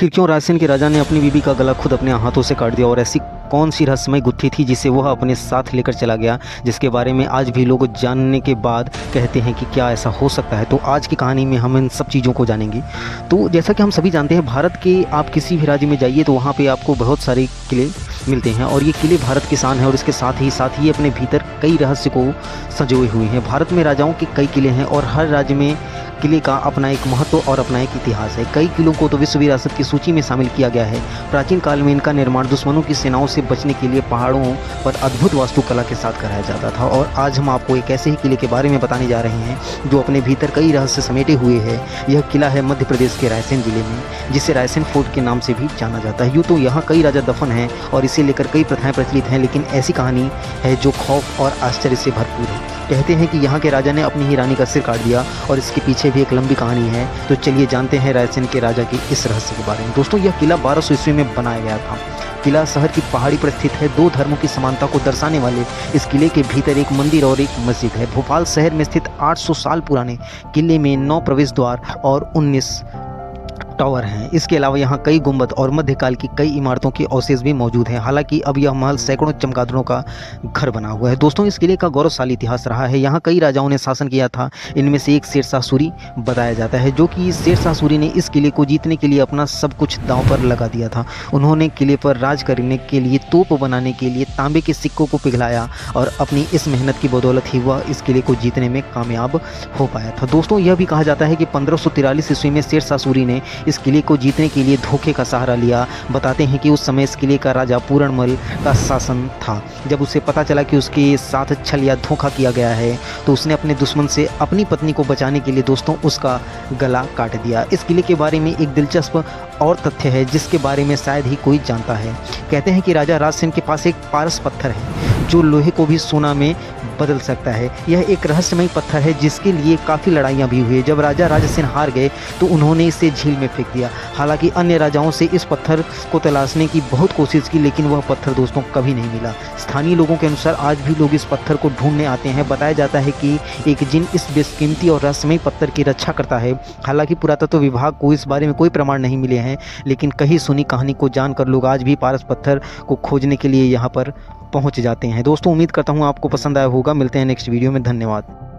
आखिर क्यों रायसेन के राजा ने अपनी बीबी का गला खुद अपने हाथों से काट दिया और ऐसी कौन सी रहस्यमय गुत्थी थी जिसे वह अपने साथ लेकर चला गया, जिसके बारे में आज भी लोग जानने के बाद कहते हैं कि क्या ऐसा हो सकता है। तो आज की कहानी में हम इन सब चीज़ों को जानेंगे। तो जैसा कि हम सभी जानते हैं, भारत के आप किसी भी राज्य में जाइए तो वहाँ पे आपको बहुत सारे किले मिलते हैं और ये किले भारत की शान है और इसके साथ ही अपने भीतर कई रहस्य को संजोए हुए हैं। भारत में राजाओं के कई किले हैं और हर राज्य में किले का अपना एक महत्व और अपना एक इतिहास है। कई किलों को तो विश्व विरासत की सूची में शामिल किया गया है। प्राचीन काल में इनका निर्माण दुश्मनों की सेनाओं से बचने के लिए पहाड़ों पर अद्भुत वास्तुकला के साथ कराया जाता था। और आज हम आपको एक ऐसे ही किले के बारे में बताने जा रहे हैं जो अपने भीतर कई रहस्य समेटे हुए है। यह किला है मध्य प्रदेश के रायसेन जिले में, जिसे रायसेन फोर्ट के नाम से भी जाना जाता है। यूँ तो यहाँ कई राजा दफन हैं और इसे लेकर कई प्रथाएं प्रचलित हैं, लेकिन ऐसी कहानी है जो खौफ और आश्चर्य से भरपूर है। कहते हैं कि यहाँ के राजा ने अपनी ही रानी का सिर काट दिया और इसके पीछे भी एक लंबी कहानी है। तो चलिए जानते हैं रायसेन के राजा के इस रहस्य के बारे में। दोस्तों, यह किला 1200 ईस्वी में बनाया गया था। किला शहर की पहाड़ी पर स्थित है। दो धर्मों की समानता को दर्शाने वाले इस किले के भीतर एक मंदिर और एक मस्जिद है। भोपाल शहर में स्थित 800 साल पुराने किले में 9 प्रवेश द्वार और 19 टावर हैं। इसके अलावा यहाँ कई गुंबद और मध्यकाल की कई इमारतों के अवशेष भी मौजूद हैं। हालांकि अब यह महल सैकड़ों चमगादड़ों का घर बना हुआ है। दोस्तों, इस किले का गौरवशाली इतिहास रहा है। यहाँ कई राजाओं ने शासन किया था। इनमें से एक शेरशाह सूरी बताया जाता है, जो कि शेरशाह सूरी ने इस किले को जीतने के लिए अपना सब कुछ दांव पर लगा दिया था। उन्होंने किले पर राज करने के लिए तोप बनाने के लिए तांबे के सिक्कों को पिघलाया और अपनी इस मेहनत की बदौलत ही वह इस किले को जीतने में कामयाब हो पाया था। दोस्तों, यह भी कहा जाता है कि 1543 ईस्वी में शेरशाह सूरी ने इस किले को जीतने के लिए धोखे का सहारा लिया। बताते हैं कि उस समय इस किले का राजा पूरणमल का शासन था। जब उसे पता चला कि उसके साथ छल या धोखा किया गया है तो उसने अपने दुश्मन से अपनी पत्नी को बचाने के लिए दोस्तों उसका गला काट दिया। इस किले के बारे में एक दिलचस्प और तथ्य है जिसके बारे में शायद ही कोई जानता है। कहते हैं कि राजा राजसेन के पास एक पारस पत्थर है जो लोहे को भी सोना में बदल सकता है। यह एक रहस्यमय पत्थर है जिसके लिए काफ़ी लड़ाइयाँ भी हुई। जब राजा राजसेन हार गए तो उन्होंने इसे झील में फेंक दिया। हालांकि अन्य राजाओं से इस पत्थर को तलाशने की बहुत कोशिश की, लेकिन वह पत्थर दोस्तों कभी नहीं मिला। स्थानीय लोगों के अनुसार आज भी लोग इस पत्थर को ढूंढने आते हैं। बताया जाता है कि एक जिन इस बेशकीमती और रहस्यमय पत्थर की रक्षा करता है। हालांकि पुरातत्व विभाग को इस बारे में कोई प्रमाण नहीं मिले हैं, लेकिन कहीं सुनी कहानी को जानकर लोग आज भी पारस पत्थर को खोजने के लिए यहाँ पर पहुँच जाते हैं। दोस्तों, उम्मीद करता हूँ आपको पसंद आया होगा। मिलते हैं नेक्स्ट वीडियो में। धन्यवाद।